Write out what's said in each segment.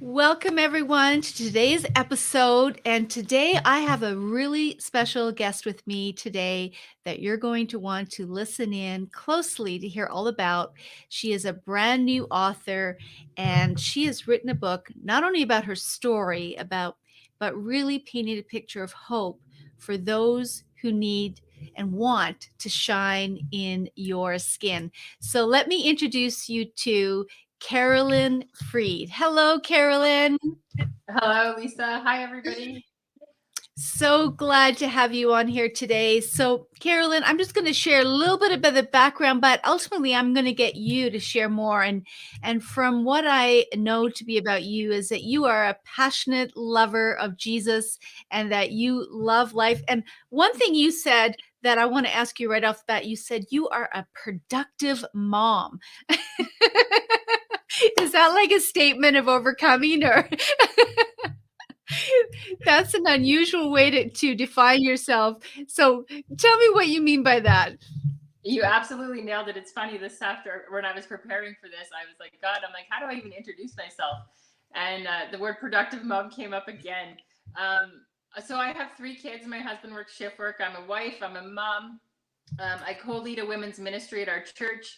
Welcome, everyone, to today's episode. And today I have a really special guest with me today that you're going to want to listen in closely to hear all about. She is a brand new author, and she has written a book not only about her story, but really painting a picture of hope for those who need and want to shine in your skin. So let me introduce you to Carollyne Fried. Hello, Carollyne. Hello, Lisa. Hi, everybody. So glad to have you on here today. So, Carollyne, I'm just going to share a little bit about the background, but ultimately, I'm going to get you to share more. And from what I know to be about you is that you are a passionate lover of Jesus and that you love life. And one thing you said that I want to ask you right off the bat, you said you are a productive mom. Is that like a statement of overcoming or? That's an unusual way to define yourself. So tell me what you mean by that. You absolutely nailed it. It's funny, this after when I was preparing for this, I was like, God, I'm like, how do I even introduce myself? And the word productive mom came up again. So I have 3 kids. My husband works shift work. I'm a wife. I'm a mom. I co-lead a women's ministry at our church.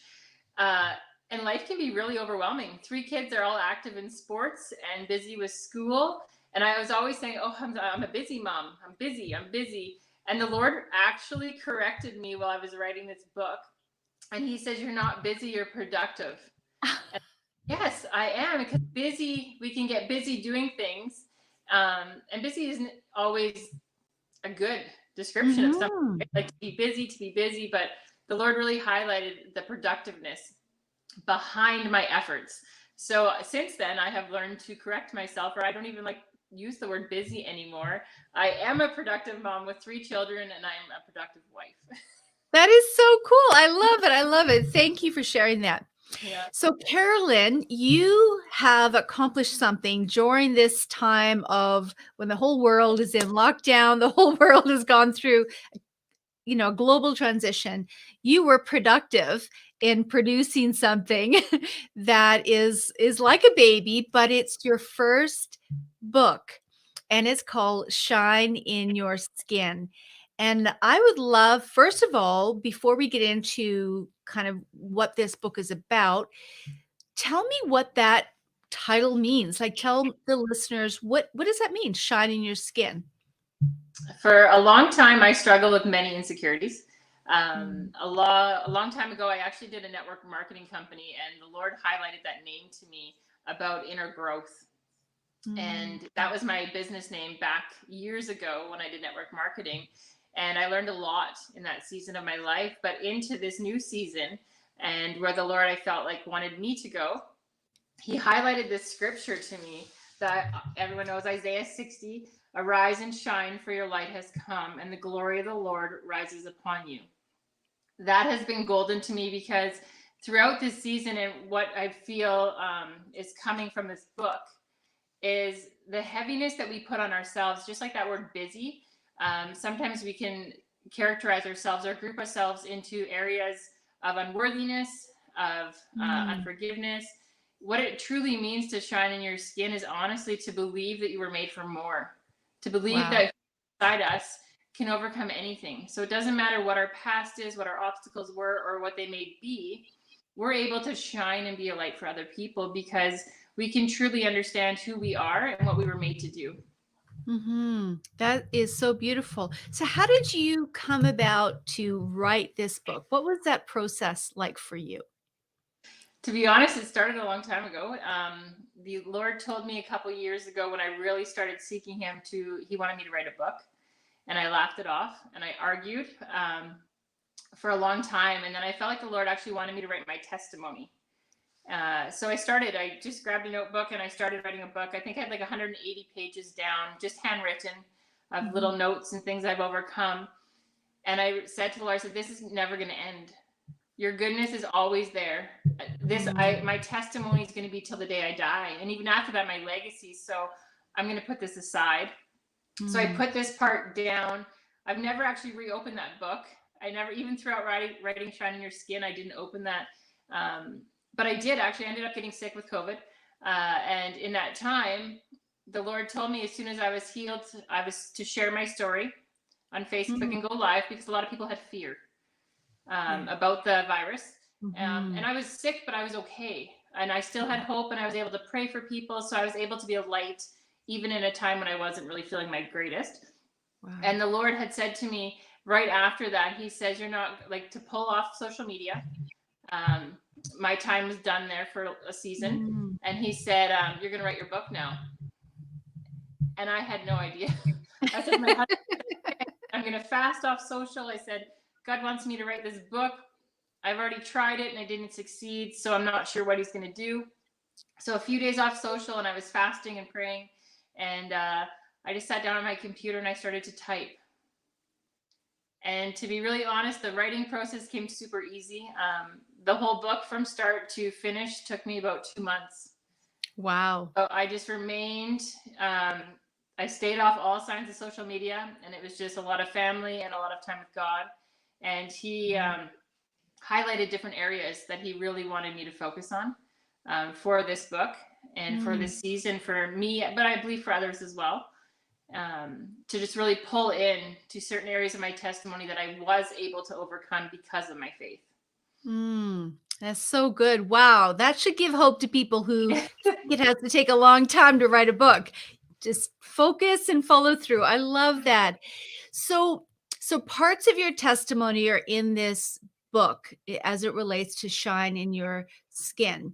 And life can be really overwhelming. 3 kids are all active in sports and busy with school. And I was always saying, oh, I'm a busy mom. I'm busy. And the Lord actually corrected me while I was writing this book. And he says, you're not busy, you're productive. And yes, I am, because busy, we can get busy doing things. And busy isn't always a good description of something. Mhm. Like to be busy, but the Lord really highlighted the productiveness behind my efforts. So since then, I have learned to correct myself, or I don't even like use the word busy anymore. I am a productive mom with 3 children, and I'm a productive wife. That is so cool. I love it. I love it. Thank you for sharing that. Yeah. So, Carollyne, you have accomplished something during this time of when the whole world is in lockdown, the whole world has gone through global transition. You were productive in producing something that is like a baby, but it's your first book, and it's called Shine in Your Skin. And I would love, first of all, before we get into kind of what this book is about, tell me what that title means. Like, tell the listeners, what does that mean, shine in your skin? For a long time, I struggled with many insecurities. Mm. A long time ago, I actually did a network marketing company, and the Lord highlighted that name to me about inner growth. Mm. And that was my business name back years ago when I did network marketing. And I learned a lot in that season of my life. But into this new season, and where the Lord, I felt like, wanted me to go, he highlighted this scripture to me that everyone knows, Isaiah 60. Arise and shine, for your light has come, and the glory of the Lord rises upon you. That has been golden to me, because throughout this season, and what I feel is coming from this book, is the heaviness that we put on ourselves, just like that word busy. Sometimes we can characterize ourselves or group ourselves into areas of unworthiness, of Mm. unforgiveness. What it truly means to shine in your skin is honestly to believe that you were made for more, to believe Wow. that inside us can overcome anything. So it doesn't matter what our past is, what our obstacles were, or what they may be. We're able to shine and be a light for other people, because we can truly understand who we are and what we were made to do. That is so beautiful. So how did you come about to write this book? What was that process like for you? To be honest, it started a long time ago. The Lord told me a couple years ago, when I really started seeking Him, He wanted me to write a book, and I laughed it off and I argued for a long time, and then I felt like the Lord actually wanted me to write my testimony. So I just grabbed a notebook and I started writing a book. I think I had like 180 pages down, just handwritten, of Mhm. little notes and things I've overcome. And I said to the Lord, I said, this is never going to end. Your goodness is always there. Mm. My testimony is going to be till the day I die. And even after that, my legacy. So I'm going to put this aside. So I Mm. put this part down. I've never actually reopened that book. I never, even throughout writing Shine in Your Skin, I didn't open that. But I did actually. I ended up getting sick with COVID. And in that time, the Lord told me as soon as I was healed, I was to share my story on Facebook Mm, and go live, because a lot of people had fear yeah. about the virus. And Mhm. I was sick, but I was okay. And I still had hope, and I was able to pray for people. So I was able to be a light, even in a time when I wasn't really feeling my greatest. Wow. And the Lord had said to me right after that, He says, "You're not like to pull off social media." Um, my time was done there for a season. Mm. And He said, "You're going to write your book now." And I had no idea. I said to my husband, "I'm going to fast off social." I said, "God wants me to write this book. I've already tried it and I didn't succeed. So I'm not sure what He's going to do." So a few days off social, and I was fasting and praying. And I just sat down on my computer and I started to type. And to be really honest, the writing process came super easy. The whole book from start to finish took me about 2 months. Wow. So I just remained, I stayed off all signs of social media, and it was just a lot of family and a lot of time with God. And He highlighted different areas that He really wanted me to focus on for this book and for Mm. this season for me, but I believe for others as well. To just really pull in to certain areas of my testimony that I was able to overcome because of my faith. Mm. That's so good. Wow. That should give hope to people who think it has to take a long time to write a book. Just focus and follow through. I love that. So so parts of your testimony are in this book as it relates to shine in your skin.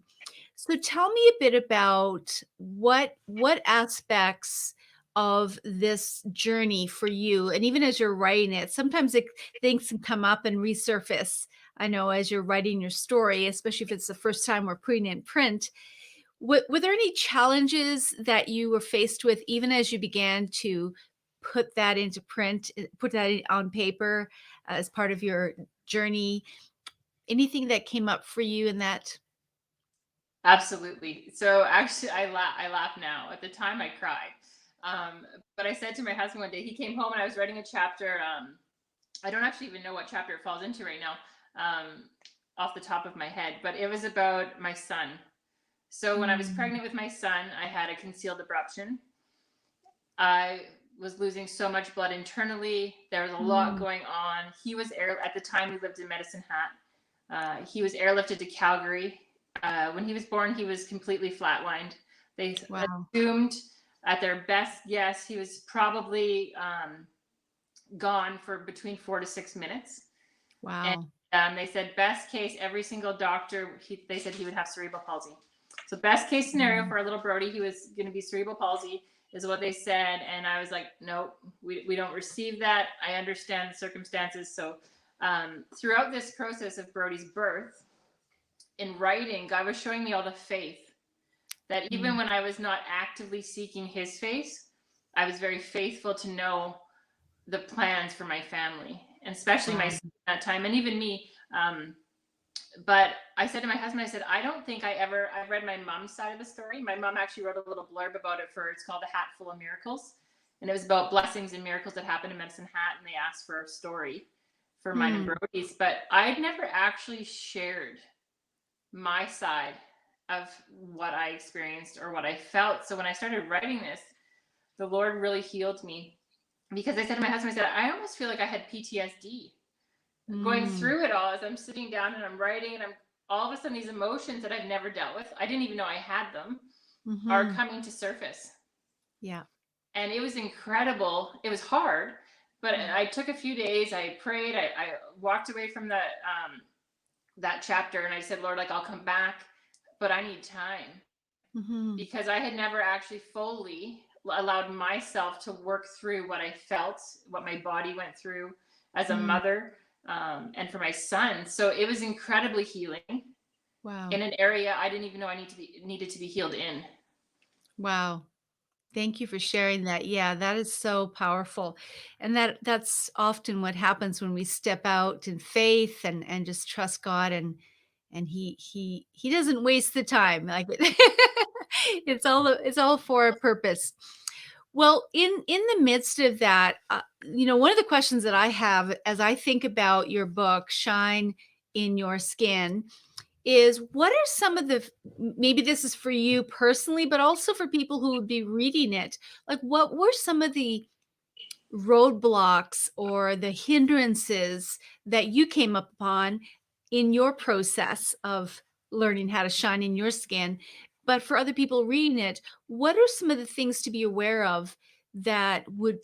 So tell me a bit about what aspects of this journey for you, and even as you're writing it, sometimes things can come up and resurface. I know as you're writing your story, especially if it's the first time we're putting it in print. Were there any challenges that you were faced with even as you began to put that into print, put that on paper as part of your journey? Anything that came up for you in that? Absolutely. So actually, I laugh now. At the time, I cried. Um, but I said to my husband one day, he came home and I was writing a chapter. I don't actually even know what chapter it falls into right now, off the top of my head, but it was about my son. So when I was Mm, pregnant with my son, I had a concealed abruption. I was losing so much blood internally. There was a lot mm, going on. He was at the time we lived in Medicine Hat. He was airlifted to Calgary. When he was born, he was completely flatlined. They wow, assumed, at their best guess, he was probably gone for between 4 to 6 minutes. And wow. they said, best case, every single doctor, they said he would have cerebral palsy. So, best case scenario Mm, for our little Brody, he was going to be cerebral palsy, is what they said. And I was like, nope, we don't receive that. I understand the circumstances. So, throughout this process of Brody's birth, in writing, God was showing me all the faith that even mm, when I was not actively seeking His face, I was very faithful to know the plans for my family, and especially my wow. son at that time, and even me. But I said to my husband, I said, I don't think I read my mom's side of the story. My mom actually wrote a little blurb about it it's called A Hat Full of Miracles. And it was about blessings and miracles that happened in Medicine Hat. And they asked for a story for mine and Hmm, Brody's. But I'd never actually shared my side of what I experienced or what I felt. So when I started writing this, the Lord really healed me, because I said to my husband, I said, I almost feel like I had PTSD going mm, through it all as I'm sitting down and I'm writing, and I'm all of a sudden these emotions that I've never dealt with, I didn't even know I had them, are mhm. coming to surface. Yeah, And it was incredible. It was hard, but yeah. I took a few days. I prayed. I walked away from that chapter, and I said, Lord, like, I'll come back, but I need time, Mhm, because I had never actually fully allowed myself to work through what I felt, what my body went through as a mm, mother, and for my son. So it was incredibly healing wow, in an area I didn't even know needed to be healed in. wow. Thank you for sharing that. Yeah, that is so powerful. And that's often what happens when we step out in faith and just trust God and he doesn't waste the time. Like it's all for a purpose. Well, in the midst of that, one of the questions that I have as I think about your book, Shine in Your Skin, is what are some of the maybe this is for you personally, but also for people who would be reading it. Like, what were some of the roadblocks or the hindrances that you came upon in your process of learning how to shine in your skin? But for other people reading it, what are some of the things to be aware of that would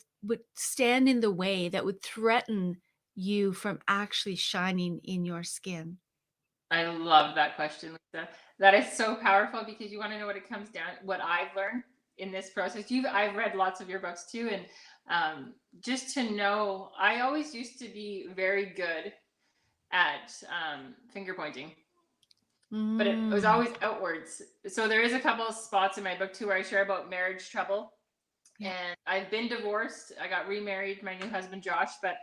stand in the way, that would threaten you from actually shining in your skin? I love that question, Lisa. That is so powerful because you want to know what it comes down, what I've learned in this process. I've read lots of your books too, and just to know, I always used to be very good at finger pointing, but it was Mm, always outwards. So there is a couple of spots in my book too where I share about marriage trouble, yeah, and I've been divorced. I got remarried, my new husband Josh, but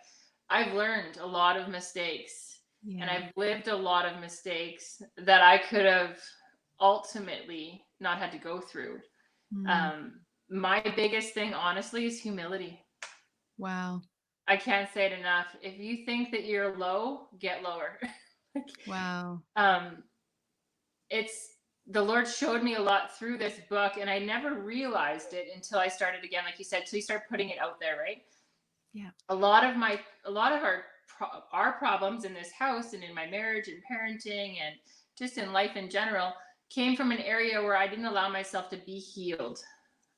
I've learned a lot of mistakes, and yeah. I've lived a lot of mistakes that I could have ultimately not had to go through. Mm, Um, my biggest thing, honestly, is humility. wow, I can't say it enough. If you think that you're low, get lower. Like, wow. um, it's the Lord showed me a lot through this book, and I never realized it until I started again, like you said, till you start putting it out there, right? Yeah. A lot of our problems in this house and in my marriage and parenting and just in life in general came from an area where I didn't allow myself to be healed.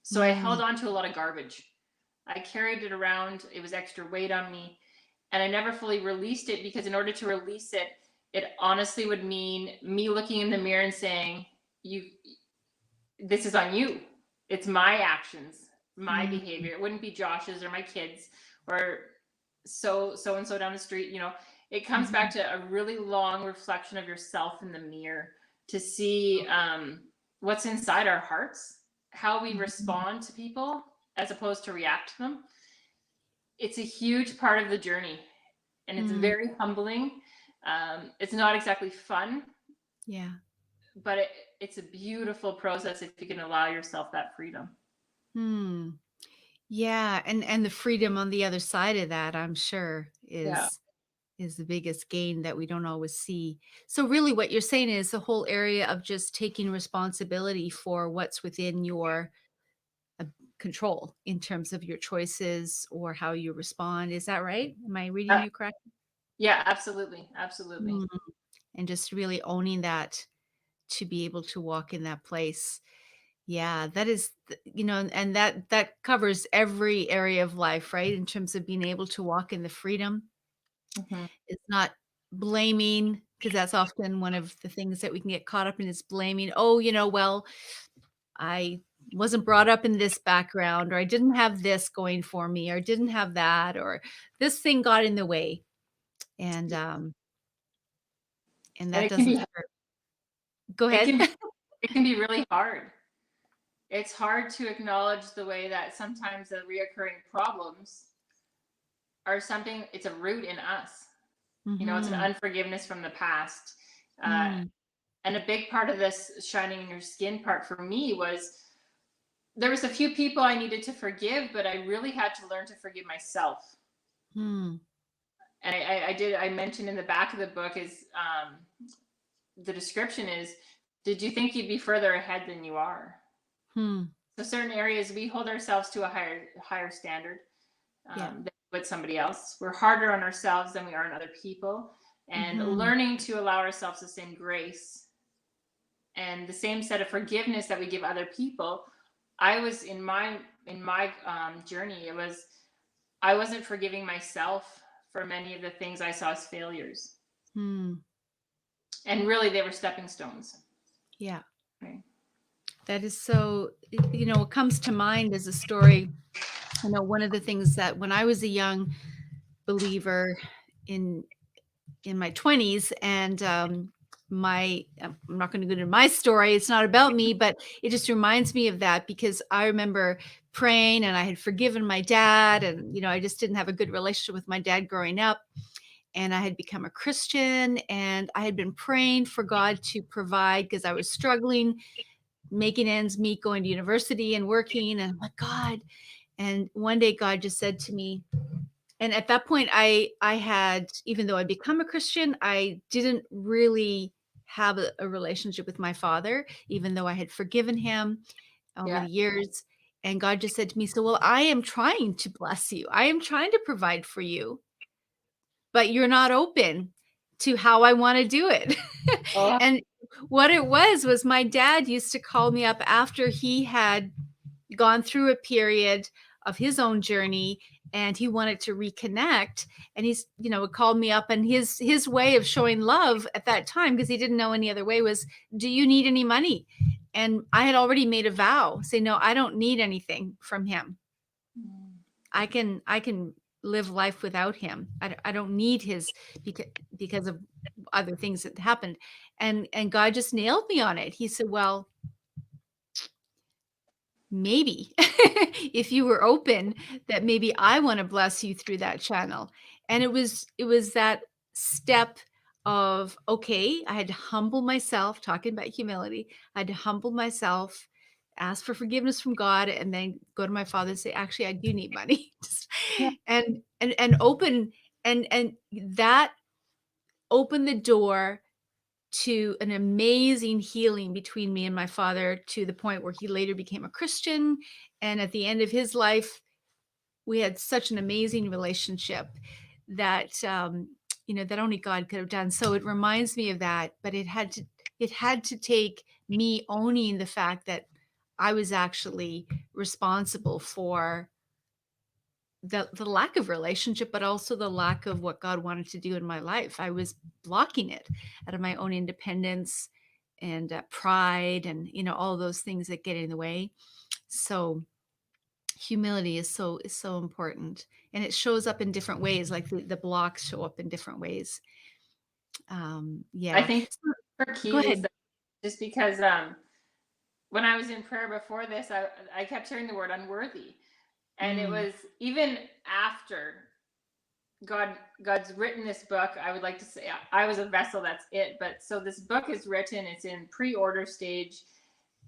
So I held Mm, on to a lot of garbage. I carried it around. It was extra weight on me, and I never fully released it because in order to release it, it honestly would mean me looking in the mirror and saying, "You, this is on you. It's my actions, my mm, behavior. It wouldn't be Josh's or my kids or so and so down the street." It comes back mhm, to a really long reflection of yourself in the mirror to see what's inside our hearts, how we mhm, respond to people as opposed to react to them. It's a huge part of the journey, and it's mm, very humbling. It's not exactly fun, yeah. but it's a beautiful process if you can allow yourself that freedom. Hmm. Yeah, and the freedom on the other side of that, I'm sure, Yeah. is the biggest gain that we don't always see. So really what you're saying is the whole area of just taking responsibility for what's within your uh, control in terms of your choices or how you respond. Is that right? Am I reading Uh, you correctly? yeah, absolutely. Absolutely. Mm, and just really owning that to be able to walk in that place. Yeah, that is, and that covers every area of life, right? In terms of being able to walk in the freedom. Hmm. It's not blaming, because that's often one of the things that we can get caught up in is blaming. Oh, well, I wasn't brought up in this background, or I didn't have this going for me, or didn't have that, or this thing got in the way. And and And that doesn't serve. Go it ahead. can be it can be really hard. It's hard to acknowledge the way that sometimes the reoccurring problems are something. It's a root in us. It's an Mhm. unforgiveness from the past. Uh, Mm. and a big part of this shining in your skin part for me was there was a few people I needed to forgive, but I really had to learn to forgive myself. Mm. And I mentioned in the back of the book is the description is, did you think you'd be further ahead than you are? Hmm. So certain areas we hold ourselves to a higher standard Yeah. than with somebody else. We're harder on ourselves than we are on other people, and Mhm. learning to allow ourselves the same grace and the same set of forgiveness that we give other people. I was in my journey. It was I wasn't forgiving myself for many of the things I saw as failures, Hmm. and really they were stepping stones. Yeah. Right. That is so, what comes to mind is a story. I know one of the things that when I was a young believer in my 20s, and I'm not going to go into my story, it's not about me, but it just reminds me of that because I remember praying, and I had forgiven my dad, and I just didn't have a good relationship with my dad growing up, and I had become a Christian, and I had been praying for God to provide because I was struggling making ends meet, going to university and working, and I'm like, God. And one day God just said to me, and at that point I had, even though I'd become a Christian, I didn't really have a relationship with my father, even though I had forgiven him over Yeah. the years. And God just said to me, so, well, I am trying to bless you. I am trying to provide for you, but you're not open to how I want to do it. Oh, And what it was my dad used to call me up after he had gone through a period of his own journey and he wanted to reconnect, and he's would call me up, and his way of showing love at that time, because he didn't know any other way, was, do you need any money? And I had already made a vow, say, no, I don't need anything from him. I can live life without him. I don't need his, because of other things that happened. And God just nailed me on it. He said, well, maybe if you were open, that maybe I want to bless you through that channel. And it was that step of, okay, I had to humble myself, talking about humility. I had to humble myself, ask for forgiveness from God, and then go to my father and say, actually, I do need money. yeah. And open, and that opened the door to an amazing healing between me and my father, to the point where he later became a Christian. And at the end of his life, we had such an amazing relationship that, that only God could have done. So it reminds me of that, but it had to take me owning the fact that I was actually responsible for the lack of relationship, but also the lack of what God wanted to do in my life. I was blocking it out of my own independence and pride, and all those things that get in the way. So humility is so important, and it shows up in different ways. Like the blocks show up in different ways. I Yeah. think So, for go key is ahead. that just because when I was in prayer before this, I kept hearing the word unworthy. And it Mm, was even after God's written this book. I would like to say I was a vessel, that's it. But so this book is written, it's in pre-order stage,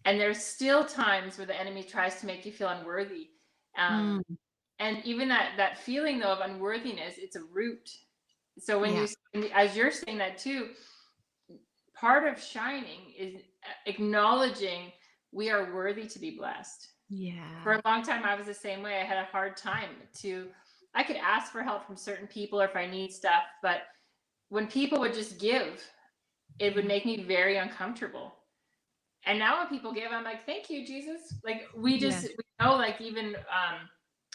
and there's still times where the enemy tries to make you feel unworthy. mm, And even that feeling though of unworthiness, it's a root. So when yeah. you, as you're saying that too, part of shining is acknowledging we are worthy to be blessed. For Yeah. a long time I was the same way. I had a hard time to, I could ask for help from certain people or if I need stuff, but when people would just give, it would Yeah. make me very uncomfortable. And now when people give, I'm like, thank you, Jesus. Like we Yeah. just, we know, like even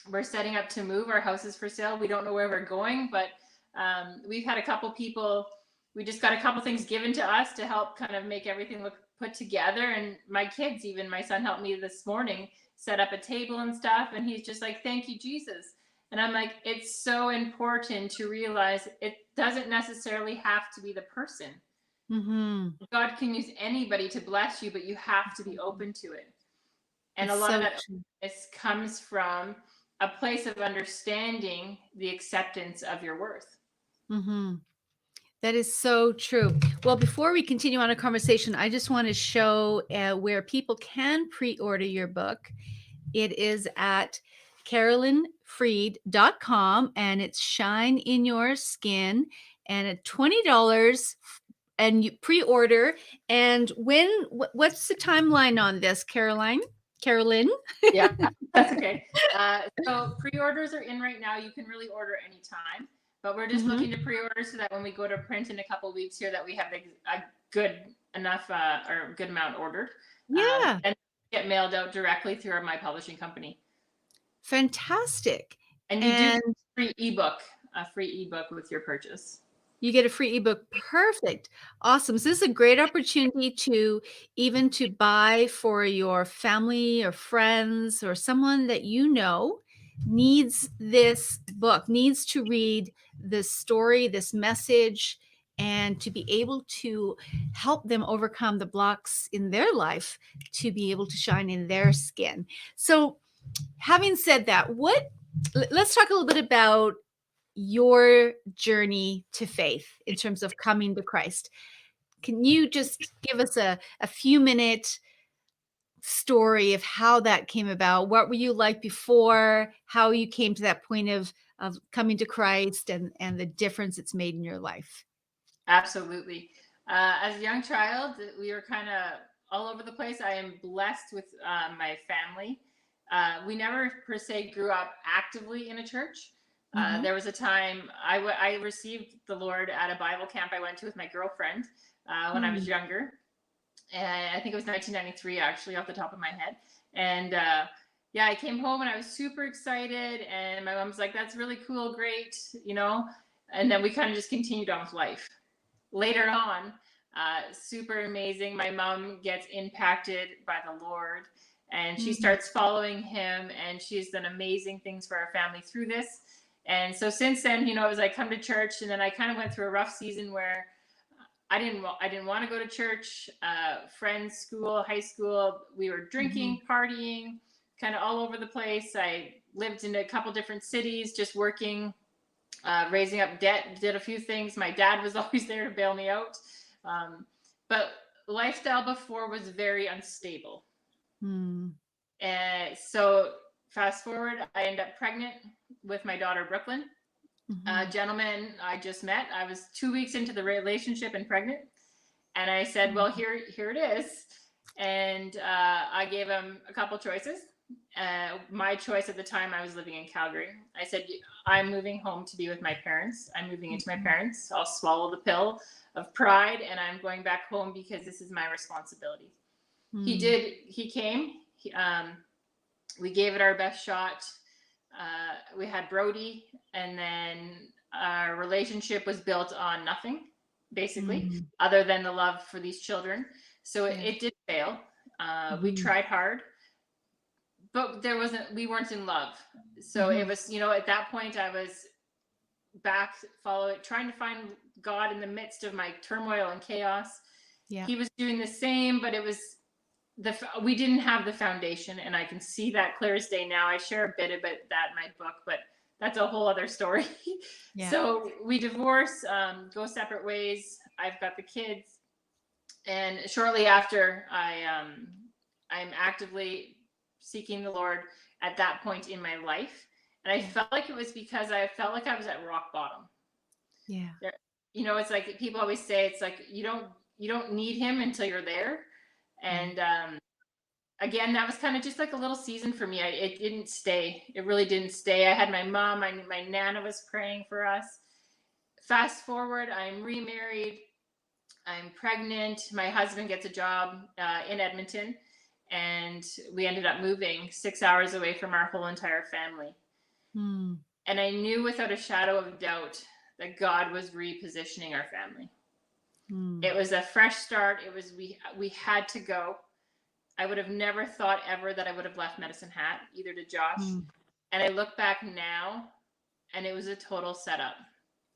we're setting up to move. Our house is for sale. We don't know where we're going, but we've had a couple people, we just got a couple things given to us to help kind of make everything look put together. And my kids, even my son helped me this morning set up a table and stuff. And he's just like, thank you, Jesus. And I'm like, it's so important to realize it doesn't necessarily have to be the person. Mm-hmm. God can use anybody to bless you, but you have to be open to it. And a It's lot of so that true. openness comes from a place of understanding the acceptance of your worth. Mm-hmm. That is so true. Well, before we continue on a conversation, I just want to show where people can pre-order your book. It is at carolynefried.com, and it's Shine in Your Skin, and at $20, and you pre-order. And what's the timeline on this, Caroline? Carolyn? Yeah, that's okay. So pre-orders are in right now. You can really order anytime, but we're just Mm-hmm. looking to pre-order so that when we go to print in a couple of weeks here, that we have a good enough or good amount ordered, Yeah, and get mailed out directly through my publishing company. fantastic. And you do get And a free ebook with your purchase. you get a free ebook. Perfect. Awesome. So this is a great opportunity to even to buy for your family or friends or someone that needs this book, needs to read this story, this message, and to be able to help them overcome the blocks in their life to be able to shine in their skin. So having said that, let's talk a little bit about your journey to faith in terms of coming to Christ. Can you just give us a few minute story of how that came about? What were you like before? How you came to that point of coming to Christ, and the difference it's made in your life? Absolutely. As a young child, we were kind of all over the place. I am blessed with my family. We never per se grew up actively in a church. Mhm. There was a time I received the Lord at a Bible camp I went to with my girlfriend when I was Mm. younger. And I think it was 1993, actually, off the top of my head. And yeah, I came home and I was super excited. And my mom's like, "That's really cool, great," you know. And then we kind of just continued on with life. Later on, super amazing. My mom gets impacted by the Lord and she Mhm. starts following him, and she's done amazing things for our family through this. And so since then, it was like come to church, and then I kind of went through a rough season where I didn't want to go to church. Friends, school, high school, we were Mhm. drinking, partying, kind of all over the place. I lived in a couple different cities, just working, raising up debt, did a few things. My dad was always there to bail me out. Um, but lifestyle before was very unstable. Mm. And so fast forward, I end up pregnant with my daughter, Brooklyn. A Mhm. gentleman I just met. I was 2 weeks into the relationship and pregnant. And I said, Mm. "Well, here it is." And I gave him a couple choices. My choice at the time, I was living in Calgary. I said, "I'm moving home to be with my parents. I'm moving into my Mhm. parents. I'll swallow the pill of pride, and I'm going back home because this is my responsibility." He Mm. did. He came. We gave it our best shot. We had Brody, and then our relationship was built on nothing, basically, Mm. other than the love for these children. So it, Yeah. it did fail. We Mhm. tried hard, but we weren't in love. So it Mhm. was, at that point, I was back following, trying to find God in the midst of my turmoil and chaos. Yeah. He was doing the same, but it was we didn't have the foundation, and I can see that clear as day now. I share a bit about that in my book, but that's a whole other story. Yeah. So we divorce, go separate ways. I've got the kids, and shortly after, I'm actively seeking the Lord at that point in my life, and I Yeah. felt like it was because I felt like I was at rock bottom. Yeah. There, it's like people always say, it's like you don't need him until you're there, Yeah. and again, that was kind of just like a little season for me. It didn't stay. It really didn't stay. I had my mom, my nana was praying for us. Fast forward, I'm remarried. I'm pregnant. My husband gets a job in Edmonton, and we ended up moving 6 hours away from our whole entire family. Mm. And I knew without a shadow of doubt that God was repositioning our family. Mm. It was a fresh start. It was we had to go. I would have never thought ever that I would have left Medicine Hat, either to Josh. Mm. And I look back now, and it was a total setup.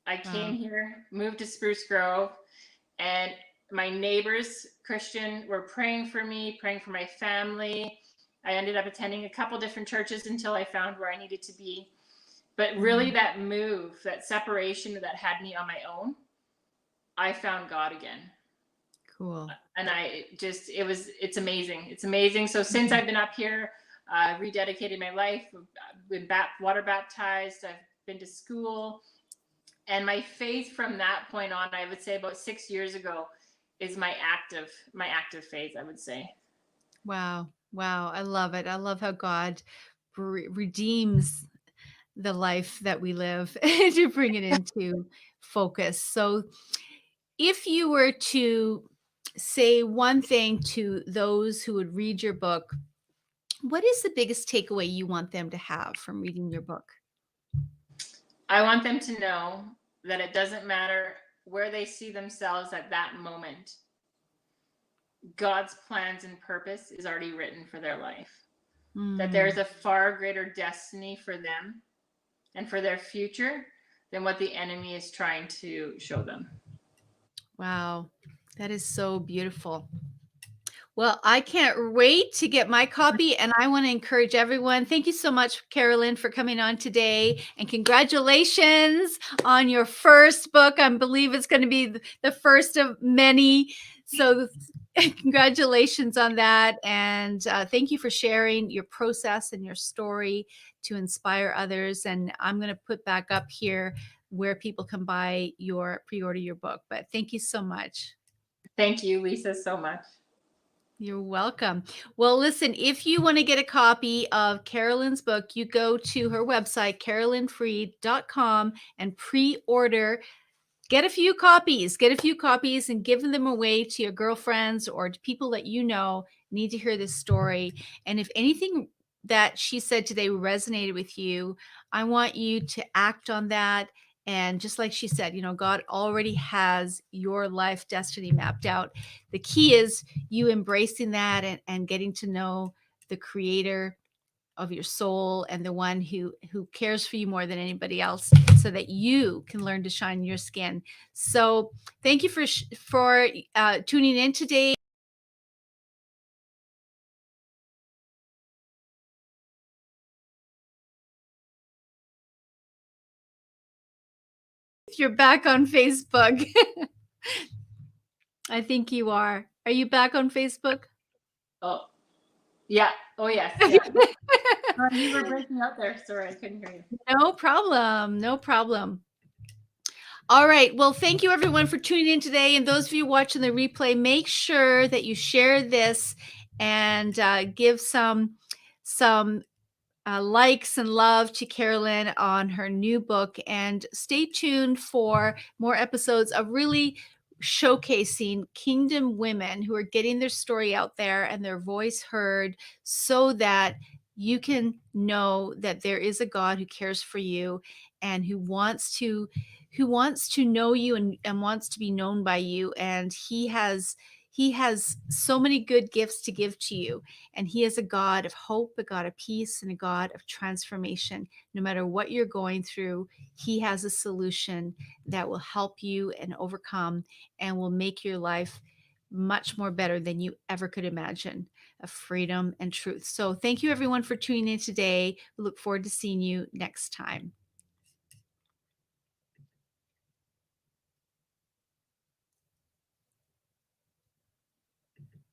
I came Wow. here, moved to Spruce Grove, and my neighbors, Christian, were praying for me, praying for my family. I ended up attending a couple different churches until I found where I needed to be. But really, Mm. that move, that separation that had me on my own, I found God again. Cool. And it's amazing. It's amazing. So since Mhm. I've been up here, rededicated my life, I've been water baptized, I've been to school, and my faith from that point on, I would say about 6 years ago, is my active faith, I would say. Wow. Wow. I love it. I love how God redeems the life that we live to bring it into focus. So, if you were to say one thing to those who would read your book, what is the biggest takeaway you want them to have from reading your book? I want them to know that it doesn't matter where they see themselves at that moment. God's plans and purpose is already written for their life. That Mm. there's a far greater destiny for them and for their future than what the enemy is trying to show them. Wow. That is so beautiful. Well, I can't wait to get my copy, and I want to encourage everyone. Thank you so much, Carolyn, for coming on today, and congratulations on your first book. I believe it's going to be the first of many. So, congratulations on that, and thank you for sharing your process and your story to inspire others. And I'm going to put back up here where people can buy your pre-order your book. But thank you so much. Thank you, Lisa, so much. You're welcome. Well, listen, if you want to get a copy of Carolyn's book, you go to her website, carolynefried.com, and pre-order. Get a few copies and give them away to your girlfriends or to people that you know need to hear this story. And if anything that she said today resonated with you, I want you to act on that. And just like she said, God already has your life destiny mapped out. The key is you embracing that and getting to know the creator of your soul and the one who cares for you more than anybody else, so that you can learn to shine your skin. So thank you for tuning in today. If you're back on Facebook. I think you are you back on Facebook? Oh, yeah. Oh, yes. Yeah. You were breaking out there. Sorry, I couldn't hear you. No problem. All right. Well, thank you everyone for tuning in today. And those of you watching the replay, make sure that you share this and give some likes and love to Carolyn on her new book. And stay tuned for more episodes of really showcasing kingdom women who are getting their story out there and their voice heard, so that you can know that there is a God who cares for you and who wants to know you and wants to be known by you. And he has so many good gifts to give to you. And he is a God of hope, a God of peace, and a God of transformation. No matter what you're going through, he has a solution that will help you and overcome and will make your life much more better than you ever could imagine, of freedom and truth. So thank you everyone for tuning in today. We look forward to seeing you next time.